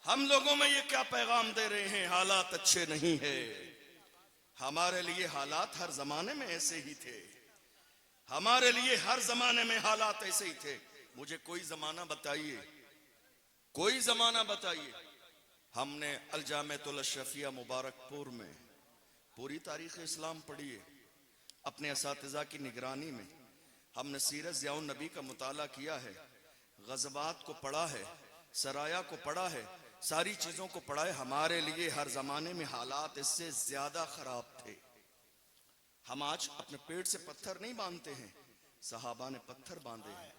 हम लोगों में ये क्या पैगाम दे रहे हैं? हालात अच्छे नहीं है। हमारे लिए हालात हर जमाने में ऐसे ही थे। हमारे लिए हर जमाने में हालात ऐसे ही थे। मुझे कोई जमाना बताइए, कोई जमाना बताइए। हमने अलजामेतुल अशरफिया मुबारकपुर में पूरी तारीख इस्लाम पढ़ी है। अपने असातिज़ा की निगरानी में हमने सीरत ज़ियाउन नबी का मुताला किया है, गज़वात को पढ़ा है, सराया को पढ़ा है, सारी चीज़ों को पढ़ा है। हमारे लिए हर ज़माने में हालात इससे ज़्यादा ख़राब थे। हम आज अपने पेट से पत्थर नहीं बांधते हैं, सहाबा ने पत्थर बांधे हैं,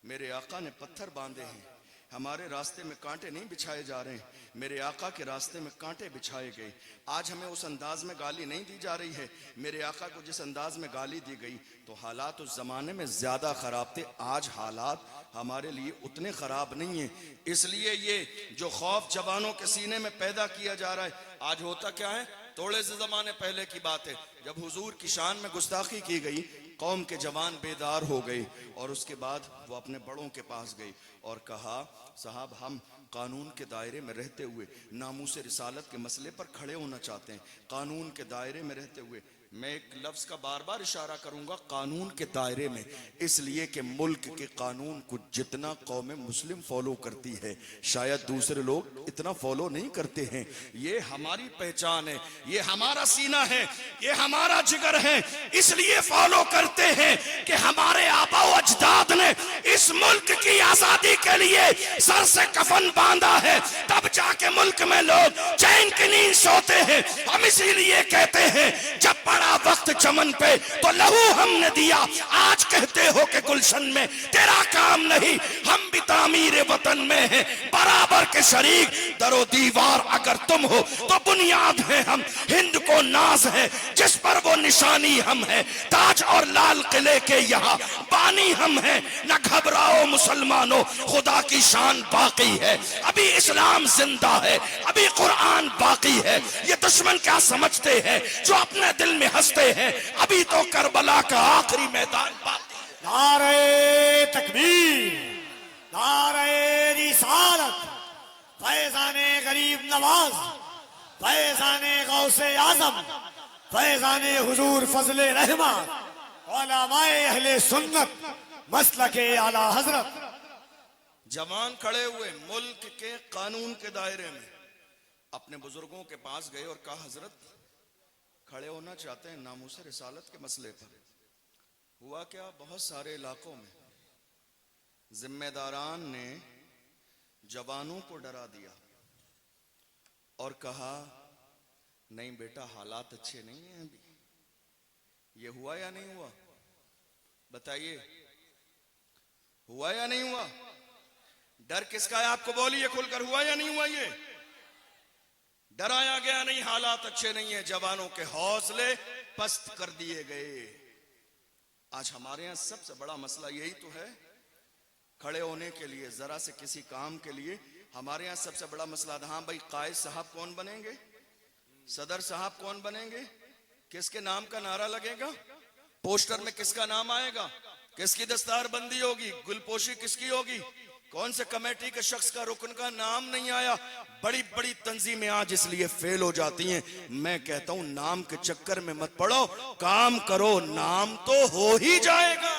मेरे आका ने पत्थर बांधे हैं। हमारे रास्ते में कांटे नहीं बिछाए जा रहे हैं, मेरे आका के रास्ते में कांटे बिछाए गए। आज हमें उस अंदाज में गाली नहीं दी जा रही है, मेरे आका को जिस अंदाज में गाली दी गई। तो हालात उस जमाने में ज्यादा खराब थे, आज हालात हमारे लिए उतने खराब नहीं है। इसलिए ये जो खौफ जवानों के सीने में पैदा किया जा रहा है, आज होता क्या है? थोड़े से जमाने पहले की बात है, जब हुजूर की शान में गुस्ताखी की गई, कौम के जवान बेदार हो गए और उसके बाद वो अपने बड़ों के पास गए और कहा, साहब हम कानून के दायरे में रहते हुए नामूस रिसालत के मसले पर खड़े होना चाहते हैं। कानून के दायरे में रहते हुए, मैं एक लफ्ज का बार बार इशारा करूंगा, कानून के दायरे में, इसलिए कि मुल्क के कानून को जितना कौम मुस्लिम फॉलो करती है, शायद दूसरे लोग इतना फॉलो नहीं करते हैं। ये हमारी पहचान है, ये हमारा सीना है, ये हमारा जिगर है, इसलिए फॉलो करते हैं कि हमारे आबा व अजदाद ने इस मुल्क की आजादी के लिए सर से कफन बांधा है, तब जाके मुल्क में लोग चैन की नींद सोते हैं। हम इसीलिए कहते हैं, जब बड़ा वक्त चमन पे तो लहू हमने दिया, आज कहते हो कि गुलशन में तेरा काम नहीं। हम भी तामीर वतन में हैं, बराबर के शरीक, दरो दीवार अगर तुम हो तो बुनियाद है हम। हिंद को नाज है जिस पर वो निशानी हम है, ताज और लाल किले के यहाँ बानी हम हैं। न घबराओ मुसलमानों, खुदा की शान बाकी है, अभी इस्लाम जिंदा है, अभी कुरान बाकी है। ये दुश्मन क्या समझते हैं जो अपने दिल में हंसते हैं, अभी तो करबला का आखिरी मैदान बाकी। नारे तकबीर, नारे रिसालत, फैज़ाने गरीब नवाज, फैज़ाने गौसे आजम, फैज़ाने हुजूर फजले रहमान, उलमाए अहले सुन्नत, मसलके आला हजरत। जवान खड़े हुए मुल्क के कानून के दायरे में, अपने बुजुर्गों के पास गए और कहा, हजरत खड़े होना चाहते हैं नामूस रिसालत के मसले पर। हुआ क्या, बहुत सारे इलाकों में जिम्मेदारान ने जवानों को डरा दिया और कहा, नहीं बेटा हालात अच्छे नहीं हैं अभी। ये हुआ या नहीं हुआ? बताइए, हुआ या नहीं हुआ? डर किसका है आपको बोलिए खुलकर, हुआ या नहीं हुआ? ये डराया गया नहीं, हालात अच्छे नहीं है, जवानों के हौसले पस्त कर दिए गए। आज हमारे यहां सबसे बड़ा मसला यही तो है, खड़े होने के लिए, जरा से किसी काम के लिए हमारे यहां सबसे बड़ा मसला। हाँ भाई, कायद साहब कौन बनेंगे, सदर साहब कौन बनेंगे, किसके नाम का नारा लगेगा, पोस्टर में किसका नाम आएगा, किसकी दस्तारबंदी होगी, गुलपोशी किसकी होगी, कौन से कमेटी के शख्स का, रुकन का नाम नहीं आया। बड़ी बड़ी तंजीमें आज इसलिए फेल हो जाती हैं। मैं कहता हूं, नाम के चक्कर में मत पड़ो, काम करो, नाम तो हो ही जाएगा।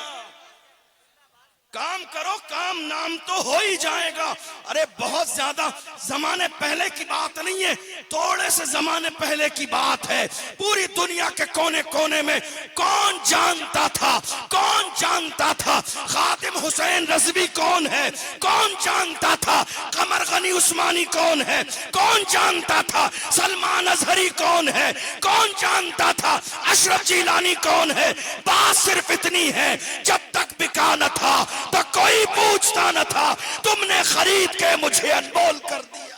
काम करो, काम नाम तो हो ही जाएगा। अरे बहुत ज्यादा जमाने पहले की बात नहीं है, थोड़े से जमाने पहले की बात है। पूरी दुनिया के कोने कोने में कौन जानता था, कौन जानता था खादिम हुसैन रज़वी कौन है, कौन जानता था कमर गनी उस्मानी कौन है, कौन जानता था सलमान अजहरी कौन है, कौन जानता था अशरफ जिलानी कौन है। बात सिर्फ इतनी है, जब तक बिका न था तो कोई पूछता न था, तुमने खरीद के मुझे अनमोल कर दिया।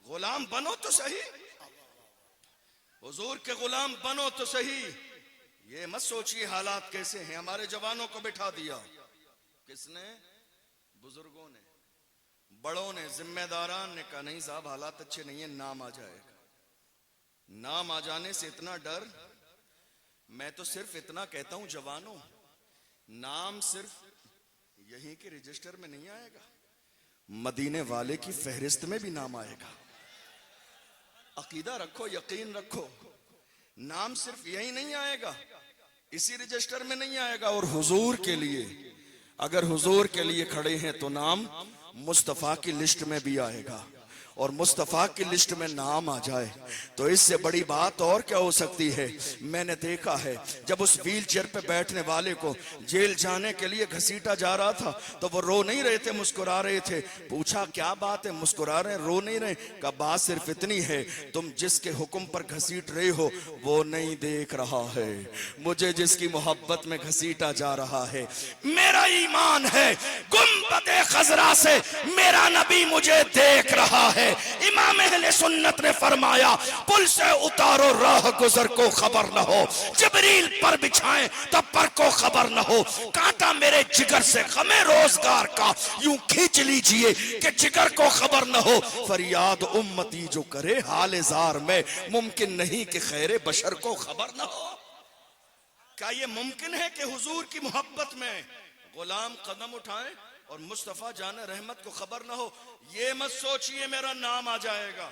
गुलाम बनो तो सही, हुजूर के गुलाम बनो तो सही। ये मत सोचिए हालात कैसे हैं। हमारे जवानों को बिठा दिया किसने? बुजुर्गों ने, बड़ों ने, जिम्मेदारान ने कहा, नहीं साहब हालात अच्छे नहीं है, नाम आ जाएगा। नाम आ जाने से इतना डर? मैं तो सिर्फ इतना कहता हूं जवानों, नाम सिर्फ यहीं के रजिस्टर में नहीं आएगा, मदीने वाले की फहरिस्त में भी नाम आएगा। अकीदा रखो, यकीन रखो, नाम सिर्फ यही नहीं आएगा, इसी रजिस्टर में नहीं आएगा। और हुजूर के लिए, अगर हुजूर के लिए खड़े हैं तो नाम मुस्तफा की लिस्ट में भी आएगा। और मुस्तफा की लिस्ट में नाम आ जाए तो इससे बड़ी बात और क्या हो सकती है। मैंने देखा है जब उस व्हील चेयर पे बैठने वाले को जेल जाने के लिए घसीटा जा रहा था तो वो रो नहीं रहे थे, मुस्कुरा रहे थे। पूछा क्या बात है, मुस्कुरा रहे, रो नहीं रहे? का बात सिर्फ इतनी है, तुम जिसके हुक्म पर घसीट रहे हो वो नहीं देख रहा है, मुझे जिसकी मोहब्बत में घसीटा जा रहा है। मेरा ईमान है गुंबदे खजरा से मेरा नबी मुझे देख रहा है। इमाम अहले सुन्नत ने फरमाया पुल से उतारो राह गुजर को खबर न हो, जिब्रील पर बिछाएं तब पर को खबर न हो। कांटा मेरे जिगर से गमे रोजगार का यूं खींच लीजिए कि जिगर को खबर न हो। फरियाद उम्मती जो करे हाल जार में, मुमकिन नहीं कि खैरे बशर को खबर न हो। क्या ये मुमकिन है कि हुजूर की मोहब्बत में गुलाम कदम उठाए और मुस्तफा जाने रहमत को खबर ना हो? ये मत सोचिए मेरा नाम आ जाएगा।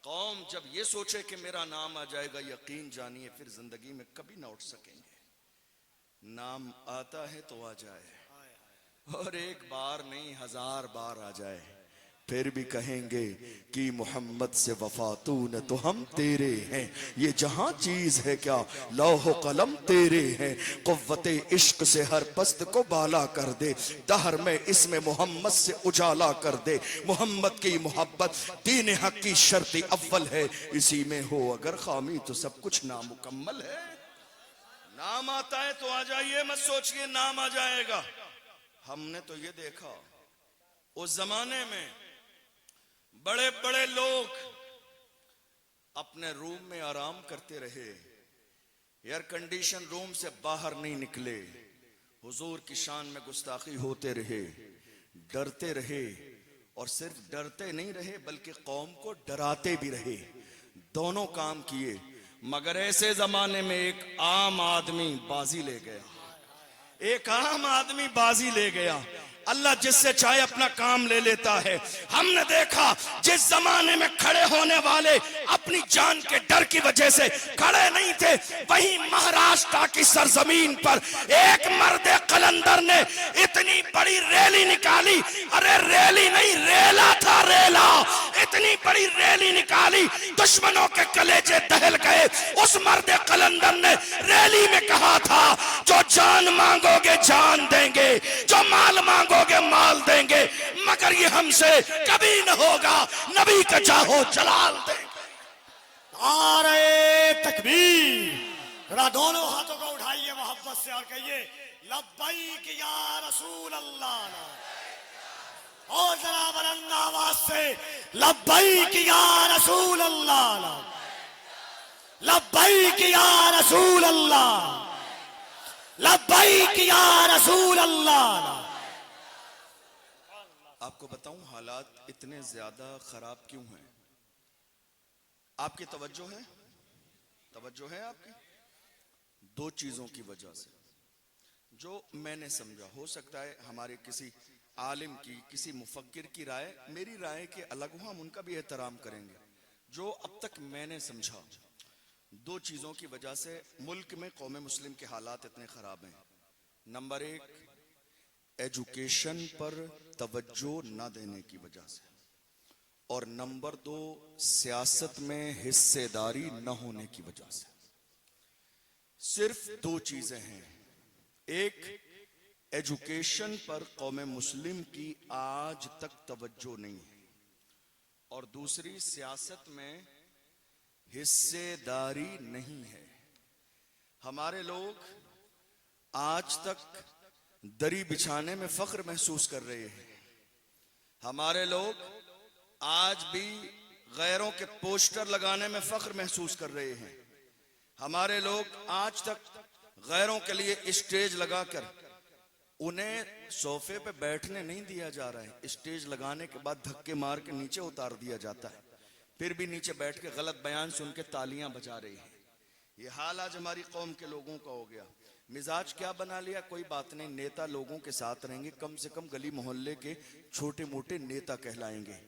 कौम जब ये सोचे कि मेरा नाम आ जाएगा, यकीन जानिए फिर जिंदगी में कभी ना उठ सकेंगे। नाम आता है तो आ जाए, और एक बार नहीं 1000 बार आ जाए, फिर भी कहेंगे कि मोहम्मद से वफा तूने तो हम तेरे हैं। ये जहां चीज है क्या लौह कलम तेरे हैं। कुव्वते इश्क से हर पस्त को बाला कर दे, दहर में इसमें मोहम्मद से उजाला कर दे। मोहम्मद की मोहब्बत दीन हक की शर्त अव्वल है, इसी में हो अगर खामी तो सब कुछ नामुकम्मल है। नाम आता है तो आ जाइए, मत सोचिए नाम आ जाएगा। हमने तो ये देखा उस जमाने में बड़े बड़े लोग अपने रूम में आराम करते रहे, एयर कंडीशन रूम से बाहर नहीं निकले, हुजूर की शान में गुस्ताखी होते रहे, डरते रहे, और सिर्फ डरते नहीं रहे बल्कि कौम को डराते भी रहे। दोनों काम किए। मगर ऐसे जमाने में एक आम आदमी बाजी ले गया, एक आम आदमी बाजी ले गया। अल्लाह जिससे चाहे अपना काम ले लेता है। हमने देखा जिस जमाने में खड़े होने वाले अपनी जान के डर की वजह से खड़े नहीं थे, वहीं महाराष्ट्र की सरजमीन पर एक मर्द कलंदर ने इतनी बड़ी रैली निकाली, अरे रैली नहीं रेला था, रेला, इतनी बड़ी रैली निकाली दुश्मनों के कलेजे दहल गए। उस मर्द कलंदर ने रैली में कहा था जो जान मांगोगे जान देंगे, जो माल मांगोगे माल देंगे, मगर ये हमसे कभी न होगा, नबी का चाहो जलाल देंगे। नारे तकबीर। जरा दोनों हाथों को उठाइए मोहब्बत से और कहिए लब्बैक या रसूल अल्लाह। और जरा बुलंद आवाज से लब्बैक या रसूल अल्लाह, लब्बैक या रसूल अल्लाह, लब्बैक या रसूल अल्लाह। आपको बताऊं हालात इतने ज्यादा खराब क्यों हैं? आपकी तवज्जो है? तवज्जो है आपकी? दो चीजों की वजह से जो मैंने समझा, हो सकता है हमारे किसी आलिम की, किसी मुफक्किर की राय मेरी राय के अलग हो, हम उनका भी एहतराम करेंगे। जो अब तक मैंने समझा, दो चीजों की वजह से मुल्क में कौम मुस्लिम के हालात इतने खराब हैं। नंबर एक, एजुकेशन पर तवज्जो न देने की वजह से, और नंबर दो, सियासत में हिस्सेदारी न होने की वजह से। सिर्फ दो चीजें हैं। एक, एजुकेशन पर कौम मुस्लिम की आज तक तवज्जो नहीं है, और दूसरी, सियासत में हिस्सेदारी नहीं है। हमारे लोग आज तक दरी बिछाने में फख्र महसूस कर रहे हैं। हमारे लोग आज भी गैरों के पोस्टर लगाने में फख्र महसूस कर रहे हैं। हमारे लोग आज तक गैरों के लिए स्टेज लगाकर उन्हें सोफे पे बैठने नहीं दिया जा रहा है। स्टेज लगाने के बाद धक्के मार के नीचे उतार दिया जाता है, फिर भी नीचे बैठ के गलत बयान सुन के तालियां बजा रही हैं। ये हाल आज हमारी कौम के लोगों का हो गया। मिजाज क्या बना लिया, कोई बात नहीं, नेता लोगों के साथ रहेंगे, कम से कम गली मोहल्ले के छोटे मोटे नेता कहलाएंगे।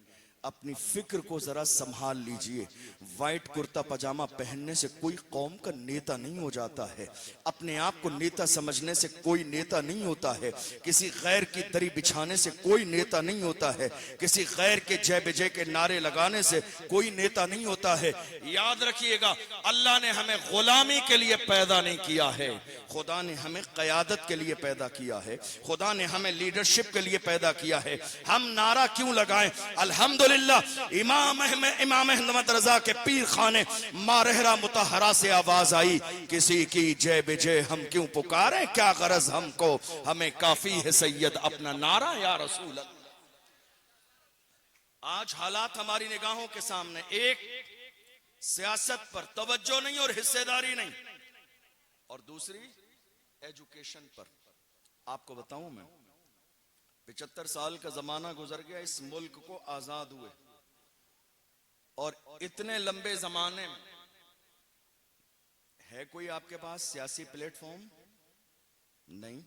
अपनी फिक्र को जरा संभाल लीजिए। व्हाइट कुर्ता पजामा पहनने से कोई कौम का नेता नहीं हो जाता है। अपने आप को नेता समझने से कोई नेता नहीं होता है। किसी गैर की दरी बिछाने से कोई नेता नहीं होता है। किसी गैर के जय विजय के नारे लगाने से कोई नेता नहीं होता है। याद रखिएगा, अल्लाह ने हमें गुलामी के लिए पैदा नहीं किया है, खुदा ने हमें क़यादत के लिए पैदा किया है। खुदा ने हमें लीडरशिप के लिए पैदा किया है। हम नारा क्यों लगाएं? अल्हम्दुलिल्लाह इमाम अहमद रजा के पीर खाने मारहरा मुतहरा से आवाज आई, किसी की जय विजय हम क्यों पुकारें, क्या गरज हमको, हमें काफी है सैयद अपना नारा या रसूल अल्लाह। आज हालात हमारी निगाहों के सामने, एक सियासत पर तवज्जो नहीं और हिस्सेदारी नहीं, और दूसरी एजुकेशन पर। आपको बताऊं, मैं 75 साल का जमाना गुजर गया इस मुल्क को आजाद हुए, और इतने लंबे जमाने में है कोई आपके पास सियासी प्लेटफॉर्म? नहीं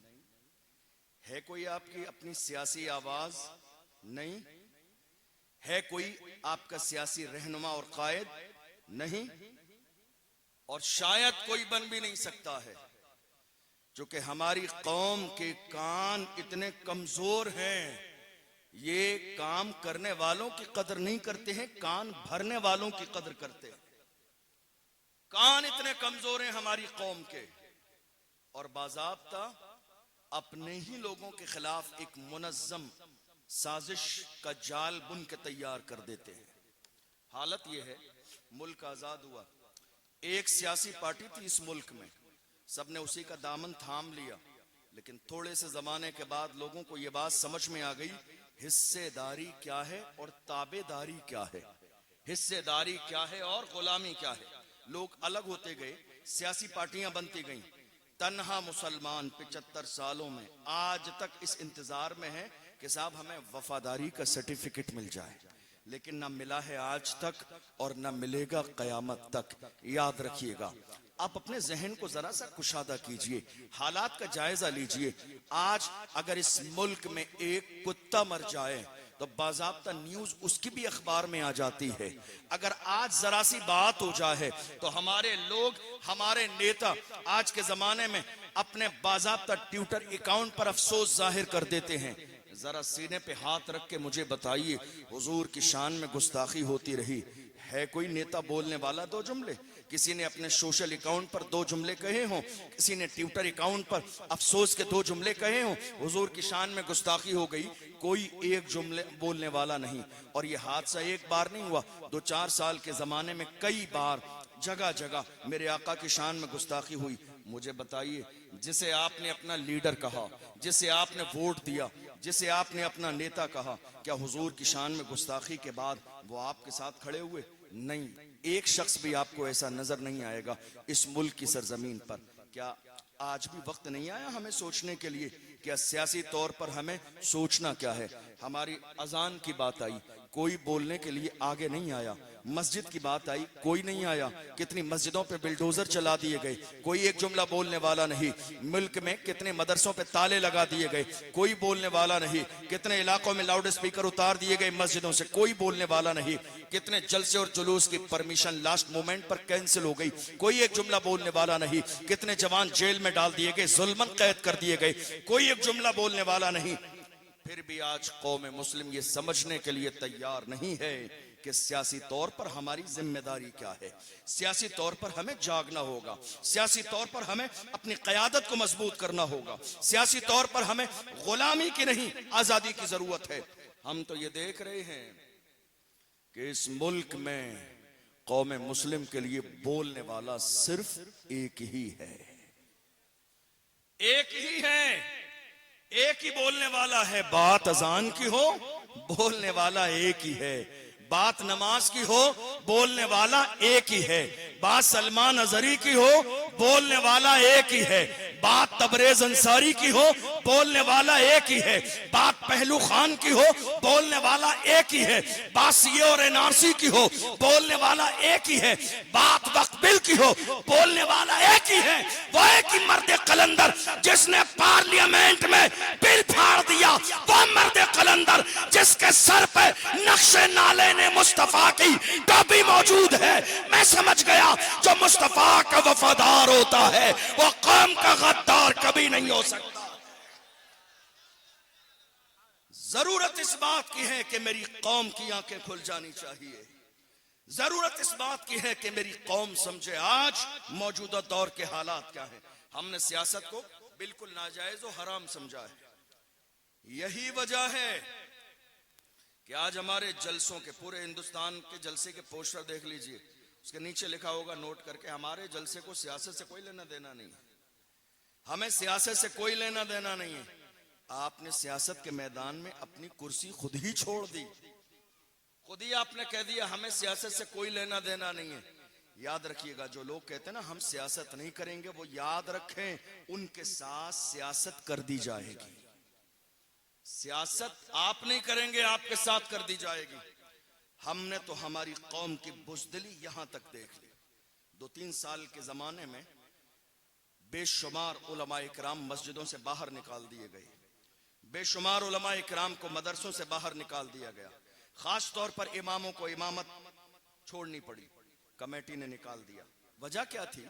है। कोई आपकी अपनी सियासी आवाज? नहीं है। कोई आपका सियासी रहनुमा और कायद? नहीं। और शायद कोई बन भी नहीं सकता है, क्योंकि हमारी कौम के कान इतने कमजोर हैं, ये काम करने वालों की कदर नहीं करते हैं, कान भरने वालों की कदर करते हैं। कान इतने कमजोर हैं हमारी कौम के, और बाज़ाब्ता अपने ही लोगों के खिलाफ एक मुनज़्ज़म साजिश का जाल बुन के तैयार कर देते हैं। हालत यह है, मुल्क आजाद हुआ, एक सियासी पार्टी थी इस मुल्क में, सबने उसी का दामन थाम लिया, लेकिन थोड़े से जमाने के बाद लोगों को यह बात समझ में आ गई, हिस्सेदारी क्या है और ताबेदारी क्या है, हिस्सेदारी क्या है और गुलामी क्या है। लोग अलग होते गए, सियासी पार्टियां बनती गईं। तन्हा मुसलमान 75 सालों में आज तक इस इंतजार में है कि साहब हमें वफादारी का सर्टिफिकेट मिल जाए, लेकिन ना मिला है आज तक और ना मिलेगा कयामत तक। याद रखिएगा, आप अपने जहन को जरा सा कुशादा कीजिए, हालात का जायजा लीजिए। आज अगर इस मुल्क में एक कुत्ता मर जाए तो बाज़ाब्ता न्यूज उसकी भी अखबार में आ जाती है। अगर आज जरा सी बात हो जाए तो हमारे लोग, हमारे नेता आज के जमाने में अपने बाज़ाब्ता ट्विटर अकाउंट पर अफसोस जाहिर कर देते हैं। जरा सीने पे हाथ रख के मुझे बताइए, हुजूर की शान में गुस्ताखी होती रही, है कोई नेता बोलने वाला दो जुमले? किसी ने अपने सोशल अकाउंट पर दो जुमले कहे हों, किसी ने ट्विटर अकाउंट पर अफसोस के दो जुमले कहे हों, हुजूर की शान में गुस्ताखी हो गई, कोई एक जुमले बोलने वाला नहीं। और ये हादसा एक बार नहीं हुआ, 2-4 साल के जमाने में कई बार जगह जगह मेरे आका की शान में गुस्ताखी हुई। मुझे बताइए, जिसे आपने अपना लीडर कहा, जिसे आपने वोट दिया, जिसे आपने अपना नेता कहा, क्या हुजूर की शान में गुस्ताखी के बाद वो आपके साथ खड़े हुए? नहीं, एक शख्स भी आपको ऐसा नजर नहीं आएगा इस मुल्क की सरजमीन पर। क्या आज भी वक्त नहीं आया हमें सोचने के लिए? क्या सियासी तौर पर हमें सोचना क्या है? हमारी अजान की बात आई, कोई बोलने के लिए आगे नहीं आया। मस्जिद की बात आई, कोई नहीं आया। कितनी मस्जिदों पे बिल्डोजर चला दिए गए, कोई एक जुमला बोलने वाला नहीं। मुल्क में कितने मदरसों पे ताले लगा दिए गए, कोई बोलने वाला नहीं। कितने इलाकों में लाउड स्पीकर उतार दिए गए मस्जिदों से, कोई बोलने वाला नहीं। कितने जलसे और जुलूस की परमिशन लास्ट मोमेंट पर कैंसिल हो गई, कोई एक जुमला बोलने वाला नहीं। कितने जवान जेल में डाल दिए गए, जुल्मन कैद कर दिए गए, कोई एक जुमला बोलने वाला नहीं। फिर भी आज कौम मुस्लिम ये समझने के लिए तैयार नहीं है कि सियासी तौर पर हमारी जिम्मेदारी क्या है। सियासी तौर पर हमें जागना होगा, सियासी तौर पर हमें अपनी क़यादत को मजबूत करना होगा, सियासी तौर पर हमें गुलामी की नहीं आजादी की जरूरत है। हम तो ये देख रहे हैं कि इस मुल्क में कौम मुस्लिम के लिए बोलने वाला सिर्फ एक ही है, एक ही है, एक ही बोलने वाला है। बात अजान की हो, बोलने वाला एक ही है। बात नमाज की हो, बोलने वाला एक ही है। बात सलमान अजहरी की हो, बोलने वाला एक ही है। बात तबरेज अंसारी की हो, बोलने वाला एक ही है। बात पहलू खान की हो, बोलने वाला एक ही है। बात सीए और एनआरसी की हो, बोलने वाला एक ही है। बात वक्फ बिल की हो, बोलने वाला एक ही है। वो एक ही मर्द कलंदर जिसने पार्लियामेंट में बिल फाड़ दिया, वो मर्द कलंदर जिसके सर पे नक्शे नाले ने मुस्तफा की टोपी मौजूद है। मैं समझ गया जो मुस्तफा का वफादार होता है वो कौम का गद्दार कभी नहीं हो सकता। जरूरत इस बात की है कि मेरी कौम की आंखें खुल जानी चाहिए। जरूरत इस बात की है कि मेरी कौम समझे आज मौजूदा दौर के हालात क्या हैं। हमने सियासत को बिल्कुल नाजायज और हराम समझा है। यही वजह है कि आज हमारे जलसों के, पूरे हिंदुस्तान के जलसे के पोस्टर देख लीजिए, उसके नीचे लिखा होगा नोट करके, हमारे जलसे को सियासत से कोई लेना देना नहीं है। हमें सियासत से कोई लेना देना नहीं है। आपने सियासत के मैदान में अपनी कुर्सी खुद ही छोड़ दी, खुद ही आपने कह दिया हमें सियासत से कोई लेना देना नहीं है। याद रखिएगा, जो लोग कहते हैं ना हम सियासत नहीं करेंगे, वो याद रखें उनके साथ सियासत कर दी जाएगी। सियासत आप नहीं करेंगे, आपके साथ कर दी जाएगी। हमने तो हमारी कौम की बुज़दिली यहां तक देख ली। 2-3 साल के जमाने में बेशुमार उलमाए इकराम मस्जिदों से बाहर निकाल दिए गए, बेशुमार उलमाए इकराम को मदरसों से बाहर निकाल दिया गया। खास तौर पर इमामों को इमामत छोड़नी पड़ी, कमेटी ने निकाल दिया। वजह क्या थी?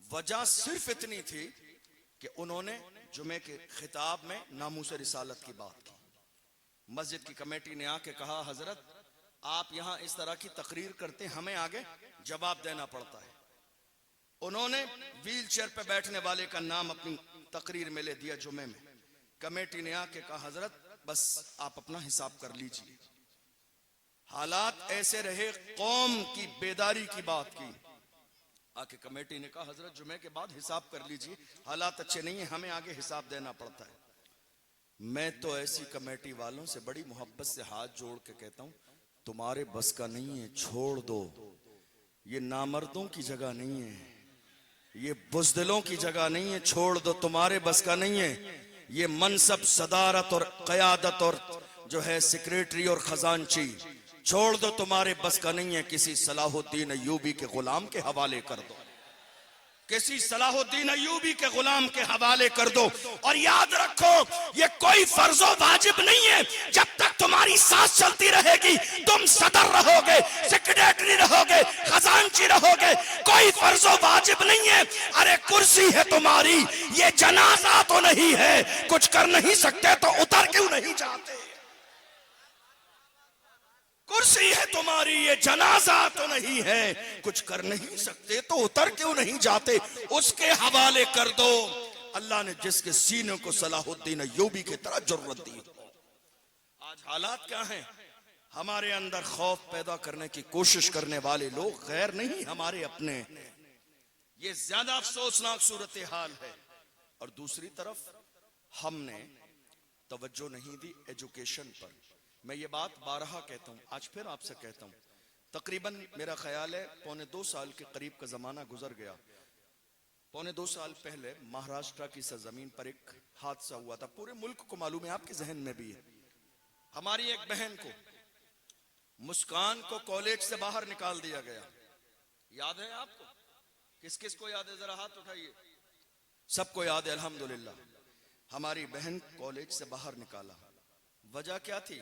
वजह सिर्फ इतनी थी कि उन्होंने जुमे के खिताब में नामूस रिसालत की बात की। मस्जिद की कमेटी ने आके कहा, हजरत आप यहां इस तरह की तकरीर करते, हमें आगे जवाब देना पड़ता है। उन्होंने व्हील चेयर पर बैठने वाले का नाम अपनी तकरीर में ले दिया जुमे में। कमेटी ने आके कहा, हजरत बस आप अपना हिसाब कर लीजिए। हालात ऐसे रहे, कौम की बेदारी की बात की। आके कमेटी ने कहा, हजरत जुमे के बाद हिसाब कर लीजिए, हालात अच्छे नहीं है, हमें आगे हिसाब देना पड़ता है। मैं तो ऐसी कमेटी वालों से बड़ी मोहब्बत से हाथ जोड़ के कहता हूं, तुम्हारे बस का नहीं है, छोड़ दो। ये नामर्दों की जगह नहीं है, ये बुज़दिलों की जगह नहीं है, छोड़ दो, तुम्हारे बस का नहीं है। ये मनसब, सदारत और क़यादत और जो है सेक्रेटरी और खजांची, छोड़ दो, तुम्हारे बस का नहीं है। किसी सलाहुद्दीन अय्यूबी के गुलाम के हवाले कर दो, किसी सलाहुद्दीन अय्यूबी के गुलाम के हवाले कर दो। और याद रखो, ये कोई फर्जो वाजिब नहीं है। जब तक तुम्हारी सांस चलती रहेगी, तुम सदर रहोगे, सेक्रेटरी रहोगे, खजांची रहोगे, कोई फर्जो वाजिब नहीं है। अरे कुर्सी है तुम्हारी, ये जनाजा तो नहीं है, कुछ कर नहीं सकते तो उतर क्यों नहीं जाते? कुर्सी है तुम्हारी, ये जनाजा तो नहीं है, कुछ कर नहीं सकते तो उतर क्यों नहीं जाते? उसके हवाले कर दो। अल्लाह ने जिसके सीने को सलाहुद्दीन अय्यूबी की तरह जरूरत दी। आज हालात क्या हैं? हमारे अंदर खौफ पैदा करने की कोशिश करने वाले लोग गैर नहीं, हमारे अपने। ये ज्यादा अफसोसनाक सूरत हाल है। और दूसरी तरफ हमने तवज्जो नहीं दी एजुकेशन पर। मैं ये बात बारहा कहता हूँ, आज फिर आपसे कहता हूँ। तकरीबन मेरा ख्याल है 2.25 साल के करीब का जमाना गुजर गया। 2.25 साल पहले महाराष्ट्र की सरजमीन पर एक हादसा हुआ था, पूरे मुल्क को मालूम है, आपके जहन में भी है। हमारी एक बहन को, मुस्कान को कॉलेज से बाहर निकाल दिया गया। याद है आपको? किस किस को याद है? जरा हाथ उठाइए। सबको याद है, अल्हम्दुलिल्लाह। हमारी बहन कॉलेज से बाहर निकाला। वजह क्या थी?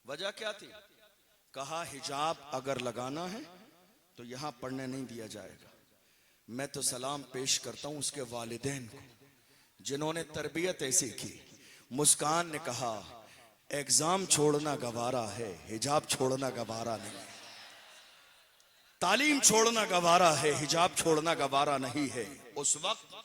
वजह क्या थी? कहा हिजाब अगर लगाना है तो यहां पढ़ने नहीं दिया जाएगा। मैं तो सलाम पेश करता हूं उसके वालिदैन को जिन्होंने तरबियत ऐसी की। मुस्कान ने कहा एग्जाम छोड़ना गवारा है, हिजाब छोड़ना गवारा नहीं। तालीम छोड़ना गवारा है, हिजाब छोड़ना गवारा नहीं है। उस वक्त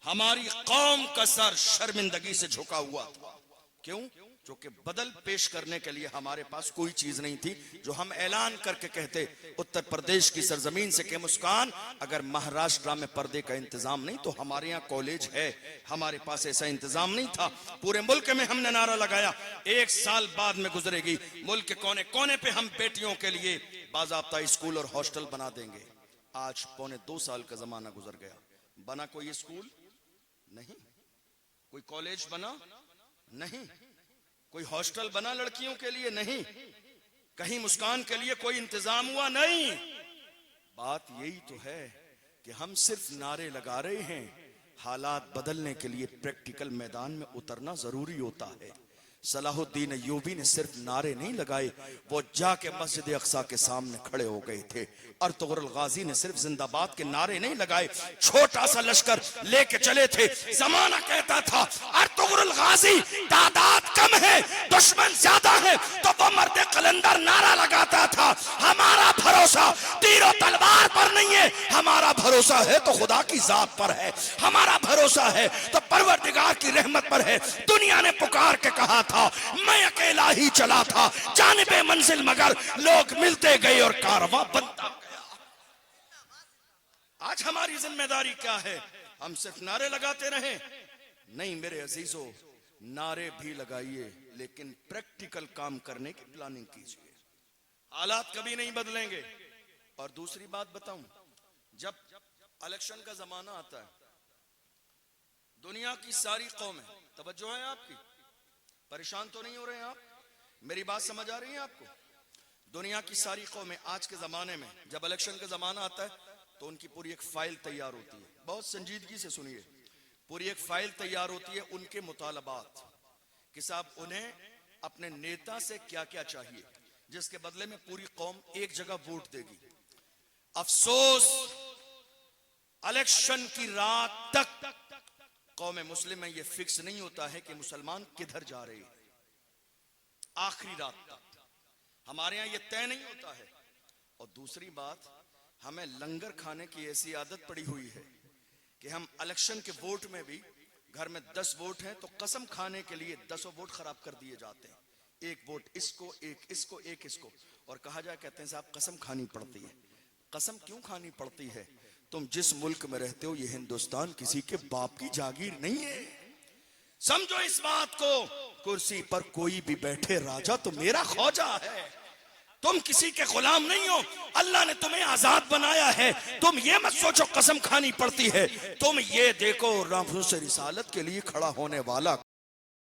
हमारी कौम का सर शर्मिंदगी से झुका हुआ था। क्यों? क्योंकि बदल पेश करने के लिए हमारे पास कोई चीज नहीं थी जो हम ऐलान करके कहते उत्तर प्रदेश की सरजमीन से कि मुस्कान, अगर महाराष्ट्र में पर्दे का इंतजाम नहीं तो हमारे यहाँ कॉलेज है। हमारे पास ऐसा इंतजाम नहीं था। पूरे मुल्क में हमने नारा लगाया, 1 साल बाद में गुजरेगी, मुल्क के कोने कोने पे हम बेटियों के लिए बाज़ाब्ता स्कूल और हॉस्टल बना देंगे। आज 2.25 साल का जमाना गुजर गया, बना कोई स्कूल? नहीं। कोई कॉलेज बना? नहीं। कोई हॉस्टल बना लड़कियों के लिए? नहीं। कहीं मुस्कान के लिए कोई इंतजाम हुआ? नहीं। बात यही तो है कि हम सिर्फ नारे लगा रहे हैं। हालात बदलने के लिए प्रैक्टिकल मैदान में उतरना जरूरी होता है। सलाहुद्दीन अय्यूबी ने सिर्फ नारे नहीं लगाए, वो जाके मस्जिद अक्सा के सामने खड़े हो गए थे। अर्तुगरुल गाजी ने सिर्फ जिंदाबाद के नारे नहीं लगाए, छोटा सा लश्कर लेके चले थे। जमाना कहता था अर्तुगरुल गाजी तादाद कम है, दुश्मन ज्यादा है, तो वो मर्द कलंदर नारा लगाता था, हमारा भरोसा तीरों तलवार पर नहीं है, हमारा भरोसा है तो खुदा की जात पर है, हमारा भरोसा है तो परवरदिगार की रहमत पर है। दुनिया ने पुकार के कहा था मैं अकेला ही चला था जानिबे मंजिल, मगर लोग मिलते गए और कारवां बनता गया। आज हमारी जिम्मेदारी क्या है? हम सिर्फ नारे लगाते रहे? नहीं मेरे अजीजों, नारे भी लगाइए लेकिन प्रैक्टिकल काम करने की प्लानिंग कीजिए। हालात कभी नहीं बदलेंगे। और दूसरी बात बताऊं, जब इलेक्शन का जमाना आता है, दुनिया की सारी कौमें, तवज्जो है आपकी, परेशान तो नहीं हो रहे हैं आप? मेरी बात समझ आ रही है आपको? दुनिया की सारी कौमें आज के जमाने में जब इलेक्शन का जमाना आता है तो उनकी पूरी एक फाइल तैयार होती है। बहुत संजीदगी से सुनिए, पूरी एक फाइल तैयार होती है उनके मुतालबात कि साहब उन्हें अपने नेता से क्या क्या चाहिए, जिसके बदले में पूरी कौम एक जगह वोट देगी। अफसोस इलेक्शन की रात तक कौम मुस्लिम में यह फिक्स नहीं होता है कि मुसलमान किधर जा रहे हैं। आखिरी रात तक हमारे यहां यह तय नहीं होता है। और दूसरी बात, हमें लंगर खाने की ऐसी आदत पड़ी हुई है कि हम इलेक्शन के वोट में भी, घर में 10 वोट हैं तो कसम खाने के लिए 10 वोट खराब कर दिए जाते हैं। एक वोट इसको, एक इसको, एक इसको, और कहा जाए, कहते हैं साहब कसम खानी पड़ती है। कसम क्यों खानी पड़ती है? तुम जिस मुल्क में रहते हो, ये हिंदुस्तान किसी के बाप की जागीर नहीं है। समझो इस बात को। कुर्सी पर कोई भी बैठे राजा तो मेरा खौजा है। तुम किसी के गुलाम नहीं हो, अल्लाह ने तुम्हें आजाद बनाया है। तुम ये मत सोचो कसम खानी पड़ती है। तुम ये देखो, राफूस रिसालत के लिए खड़ा होने वाला